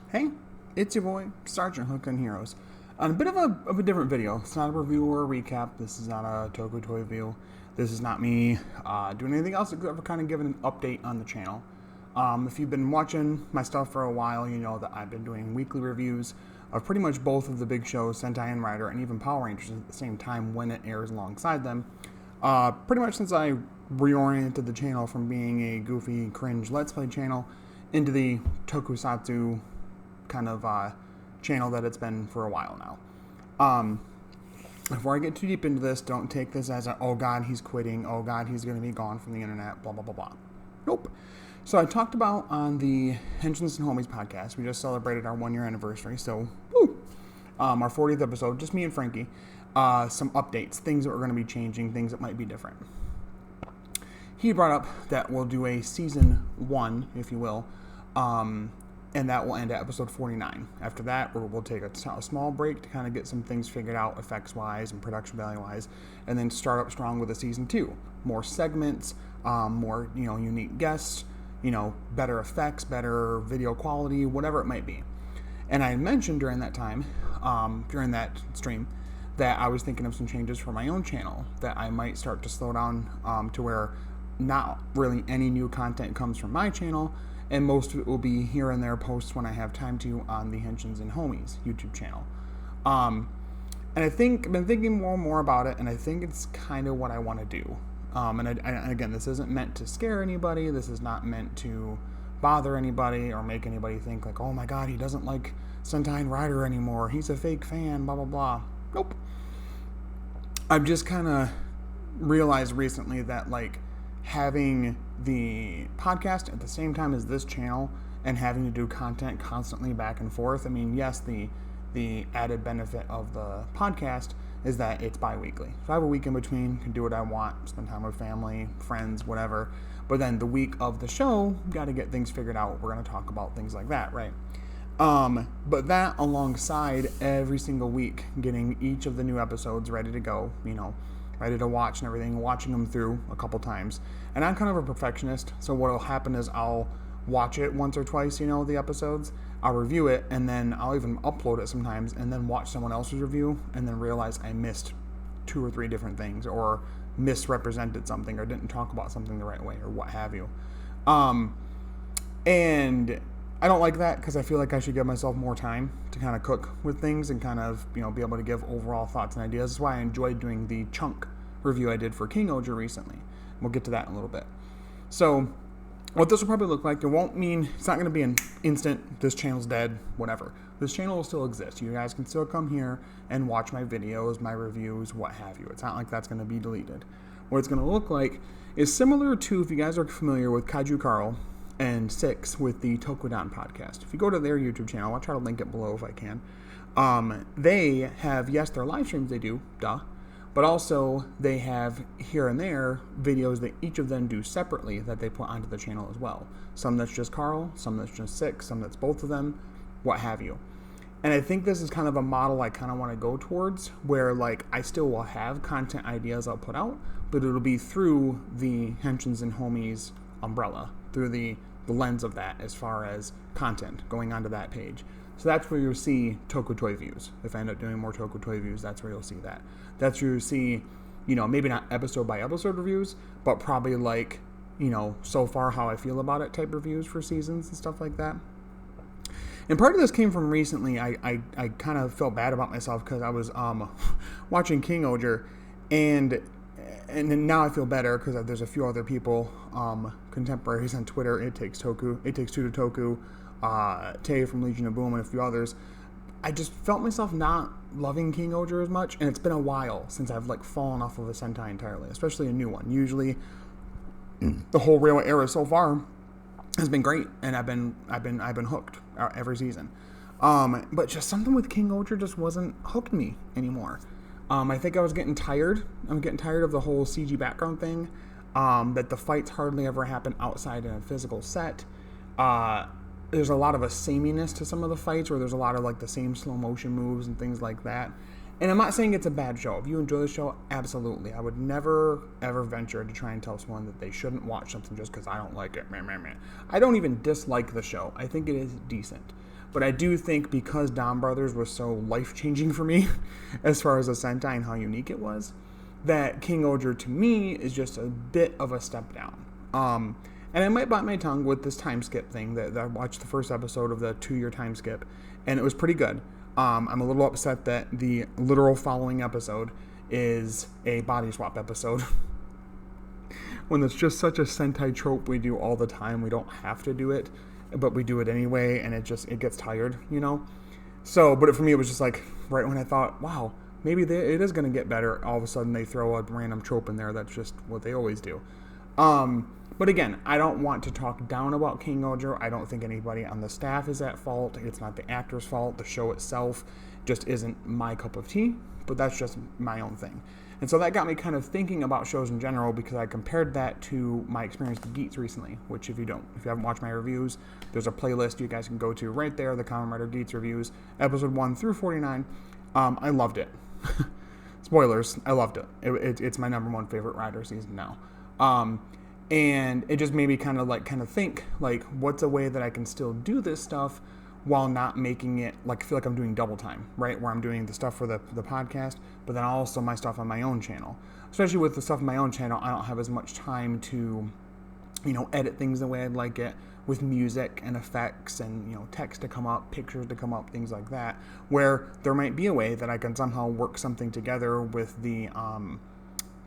Hey, it's your boy, Sergeant Hook on Heroes. On a bit of a different video. It's not a review or a recap. This is not a Toku Toy review. This is not me doing anything else except for kind of giving an update on the channel. If you've been watching my stuff for a while, you know that I've been doing weekly reviews of pretty much both of the big shows, Sentai and Rider, and even Power Rangers at the same time when it airs alongside them. Pretty much since I reoriented the channel from being a goofy, cringe Let's Play channel into the Tokusatsu kind of channel that it's been for a while now. Before I get too deep into this, don't take this as a, oh god, he's quitting, oh god, he's going to be gone from the internet, blah, blah, blah, blah. Nope. So I talked about on the Henchins and Homies podcast, we just celebrated our 1 year anniversary, so woo! Our 40th episode, just me and Frankie, some updates, things that are going to be changing, things that might be different. He brought up that we'll do a season 1, if you will, and that will end at episode 49. After that, we'll take a small break to kind of get some things figured out, effects-wise and production value-wise, and then start up strong with a season 2. More segments, more unique guests, better effects, better video quality, whatever it might be. And I mentioned during that time, during that stream, that I was thinking of some changes for my own channel, that I might start to slow down to where not really any new content comes from my channel, and most of it will be here and there posts when I have time to on the Henchins and Homies YouTube channel. And I've been thinking more and more about it, and I think it's kind of what I want to do. And again, this isn't meant to scare anybody. This is not meant to bother anybody or make anybody think like, oh my god, he doesn't like Sentai and Rider anymore. He's a fake fan, blah, blah, blah. Nope. I've just kind of realized recently that like having the podcast at the same time as this channel and having to do content constantly back and forth. I mean, yes, the added benefit of the podcast is that it's bi-weekly. So I have a week in between, can do what I want, spend time with family, friends, whatever. But then the week of the show, got to get things figured out. We're going to talk about things like that, right? But that alongside every single week, getting each of the new episodes ready to go, ready to watch and everything, watching them through a couple times. And I'm kind of a perfectionist, so what will happen is I'll watch it once or twice, the episodes. I'll review it, and then I'll even upload it sometimes, and then watch someone else's review, and then realize I missed 2 or 3 different things, or misrepresented something, or didn't talk about something the right way, or what have you. And I don't like that, because I feel like I should give myself more time to kind of cook with things and kind of, be able to give overall thoughts and ideas. That's why I enjoyed doing the chunk review I did for King Oger recently. We'll get to that in a little bit. So what this will probably look like, it's not going to be an instant, this channel's dead, whatever. This channel will still exist. You guys can still come here and watch my videos, my reviews, what have you. It's not like that's going to be deleted. What it's going to look like is similar to, if you guys are familiar with Kaiju Carl and Six with the Tokudan podcast. If you go to their YouTube channel, I'll try to link it below if I can. They have, yes, their live streams they do, duh, but also they have here and there videos that each of them do separately that they put onto the channel as well. Some that's just Carl, some that's just Six, some that's both of them, what have you. And I think this is kind of a model I kind of want to go towards, where like I still will have content ideas I'll put out, but it'll be through the Henchins and Homies umbrella, through the lens of that as far as content going onto that page. So that's where you'll see Toku Toy views. If I end up doing more Toku Toy views, that's where you'll see that. That's where you'll see, maybe not episode by episode reviews, but probably like, so far how I feel about it type reviews for seasons and stuff like that. And part of this came from recently, I kind of felt bad about myself because I was watching King Oger, and now I feel better because there's a few other people, contemporaries on Twitter, It Takes Two to Toku, Tay from Legion of Boom, and a few others. I just felt myself not loving King Oger as much, and it's been a while since I've like fallen off of a Sentai entirely, especially a new one. Usually, the whole Reiwa era so far has been great, and I've been hooked every season. But just something with King Oger just wasn't hooked me anymore. I think I was getting tired. I'm getting tired of the whole CG background thing. That the fights hardly ever happen outside in a physical set. There's a lot of a sameness to some of the fights, where there's a lot of like the same slow motion moves and things like that. And I'm not saying it's a bad show. If you enjoy the show, absolutely. I would never, ever venture to try and tell someone that they shouldn't watch something just because I don't like it. I don't even dislike the show. I think it is decent. But I do think because Dom Brothers was so life-changing for me as far as a Sentai and how unique it was, that King Oger to me is just a bit of a step down. And I might bite my tongue with this time skip thing that I watched the first episode of the 2-year time skip, and it was pretty good. I'm a little upset that the literal following episode is a body swap episode. When it's just such a Sentai trope we do all the time, we don't have to do it, but we do it anyway, and it gets tired, you know? So, but for me, it was just like, right when I thought, wow, maybe it is going to get better, all of a sudden they throw a random trope in there. That's just what they always do. But again, I don't want to talk down about King Oger. I don't think anybody on the staff is at fault. It's not the actor's fault. The show itself just isn't my cup of tea, but that's just my own thing. And so that got me kind of thinking about shows in general, because I compared that to my experience with Geats recently, which if you haven't watched my reviews, there's a playlist you guys can go to right there, the Kamen Rider Geats reviews, episode 1 through 49. I loved it. Spoilers, I loved it. It's my number 1 favorite Rider season now. And it just made me kind of think, like, what's a way that I can still do this stuff while not making it, like, feel like I'm doing double time, right? Where I'm doing the stuff for the podcast, but then also my stuff on my own channel. Especially with the stuff on my own channel, I don't have as much time to, edit things the way I'd like it, with music and effects and, text to come up, pictures to come up, things like that, where there might be a way that I can somehow work something together with the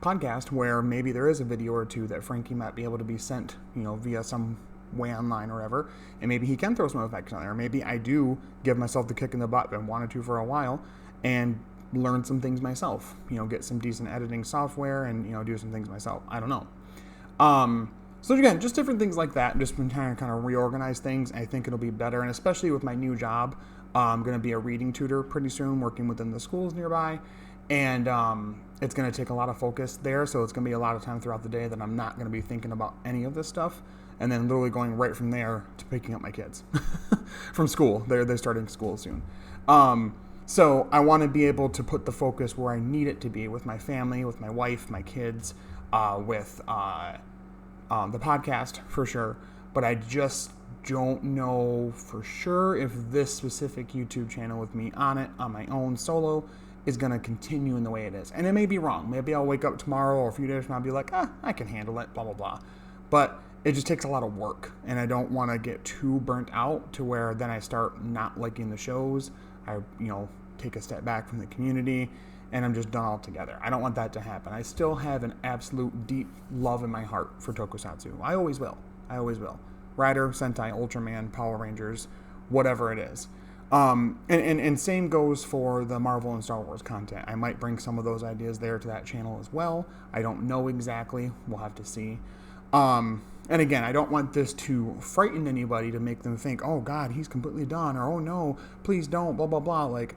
podcast where maybe there is a video or two that Frankie might be able to be sent, via some way online or whatever, and maybe he can throw some effects on there. Or maybe I do give myself the kick in the butt and wanted to for a while and learn some things myself, get some decent editing software and, do some things myself. I don't know. So again, just different things like that. Just been trying to kind of reorganize things. I think it'll be better. And especially with my new job, I'm going to be a reading tutor pretty soon, working within the schools nearby. And it's going to take a lot of focus there. So it's going to be a lot of time throughout the day that I'm not going to be thinking about any of this stuff. And then literally going right from there to picking up my kids from school. They're starting school soon. So I want to be able to put the focus where I need it to be with my family, with my wife, my kids, with the podcast for sure. But I just don't know for sure if this specific YouTube channel with me on it, on my own solo, is going to continue in the way it is. And it may be wrong. Maybe I'll wake up tomorrow or a few days from now and be like, I can handle it, blah, blah, blah. But it just takes a lot of work, and I don't want to get too burnt out to where then I start not liking the shows. I, take a step back from the community, and I'm just done altogether. I don't want that to happen. I still have an absolute deep love in my heart for Tokusatsu. I always will. Rider, Sentai, Ultraman, Power Rangers, whatever it is. And same goes for the Marvel and Star Wars content. I might bring some of those ideas there to that channel as well. I don't know exactly. We'll have to see. And again, I don't want this to frighten anybody to make them think, oh God, he's completely done, or oh no, please don't, blah, blah, blah. Like,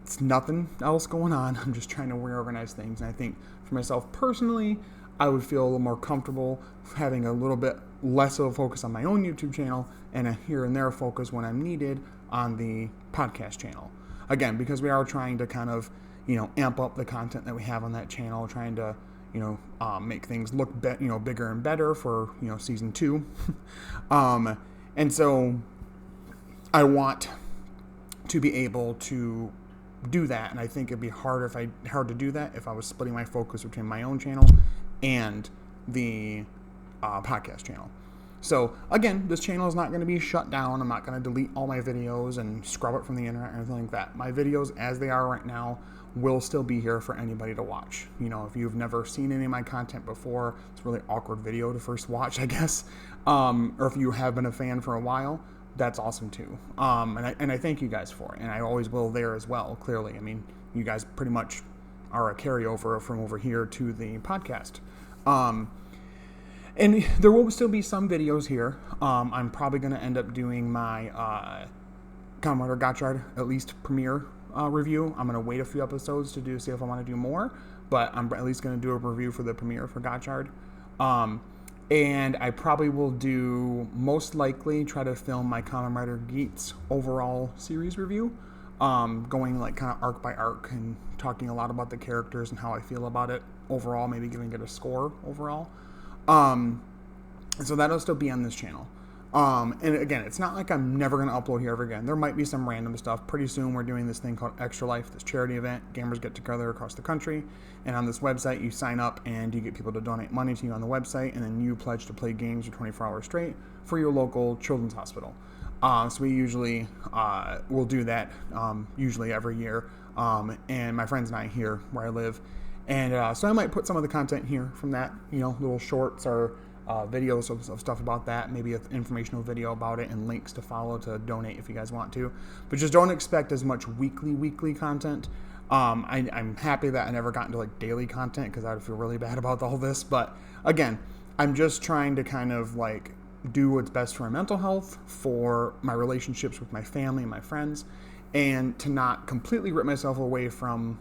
it's nothing else going on. I'm just trying to reorganize things. And I think for myself personally, I would feel a little more comfortable having a little bit less of a focus on my own YouTube channel and a here and there focus when I'm needed on the podcast channel. Again, because we are trying to kind of, amp up the content that we have on that channel, trying to, make things look bigger and better for, season 2. And so I want to be able to do that. And I think it'd be hard to do that if I was splitting my focus between my own channel and the podcast channel. So again, this channel is not going to be shut down. I'm not going to delete all my videos and scrub it from the internet or anything like that. My videos as they are right now will still be here for anybody to watch. If you've never seen any of my content before, it's a really awkward video to first watch, I guess. Or if you have been a fan for a while, that's awesome too. And I thank you guys for it. And I always will there as well, clearly. I mean, you guys pretty much are a carryover from over here to the podcast. And there will still be some videos here. I'm probably going to end up doing my Kamen Rider Gotchard at least premiere review. I'm going to wait a few episodes to see if I want to do more, but I'm at least going to do a review for the premiere for Gotchard. And I probably will most likely try to film my Kamen Rider Geats overall series review, going like kind of arc by arc and talking a lot about the characters and how I feel about it overall, maybe giving it a score overall. So that'll still be on this channel. And again, it's not like I'm never going to upload here ever again. There might be some random stuff. Pretty soon we're doing this thing called Extra Life, this charity event. Gamers get together across the country. And on this website, you sign up and you get people to donate money to you on the website. And then you pledge to play games for 24 hours straight for your local children's hospital. So we usually will do that usually every year. And my friends and I here where I live. And so I might put some of the content here from that, little shorts or videos of stuff about that, maybe an informational video about it and links to follow to donate if you guys want to. But just don't expect as much weekly content. I'm happy that I never got into like daily content because I would feel really bad about all this. But again, I'm just trying to kind of like do what's best for my mental health, for my relationships with my family and my friends, and to not completely rip myself away from,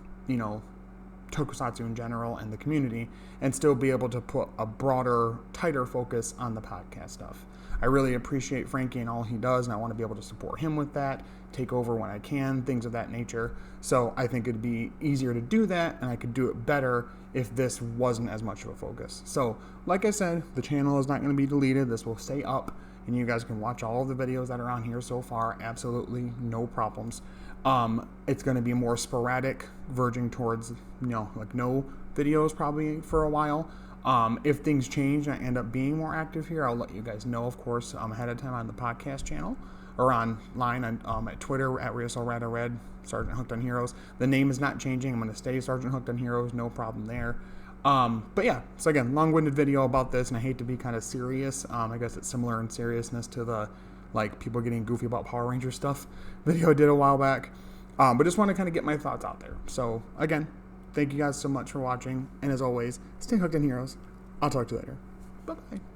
Tokusatsu in general and the community, and still be able to put a broader, tighter focus on the podcast stuff. I really appreciate Frankie and all he does, and I want to be able to support him with that, take over when I can, things of that nature. So I think it'd be easier to do that, and I could do it better if this wasn't as much of a focus. So, like I said, the channel is not going to be deleted. This will stay up, and you guys can watch all of the videos that are on here so far. Absolutely no problems. It's going to be more sporadic, verging towards, like no videos probably for a while. If things change and I end up being more active here, I'll let you guys know, of course, ahead of time on the podcast channel or online at Twitter at RioSolRadaRed, Sergeant Hooked on Heroes. The name is not changing. I'm going to stay Sergeant Hooked on Heroes, no problem there. But yeah, so again, long-winded video about this, and I hate to be kind of serious. I guess it's similar in seriousness to the like people getting goofy about Power Ranger stuff video I did a while back. But just want to kind of get my thoughts out there. So again, thank you guys so much for watching. And as always, stay hooked on heroes. I'll talk to you later. Bye-bye.